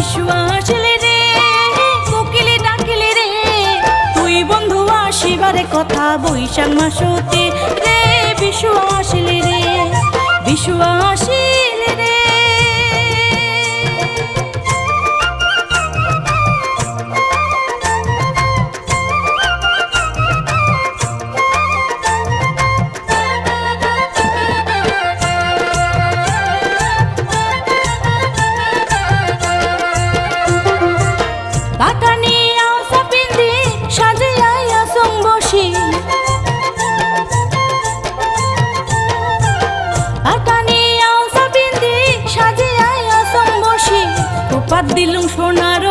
বিশু আসিলে রে কোকিলে ডাকিলে রে তুই বন্ধু আসিবারে কথা বৈশাখ মাসতে রে বিশু আসিলে রে বিশু আসিলে রে দিলুম সোনার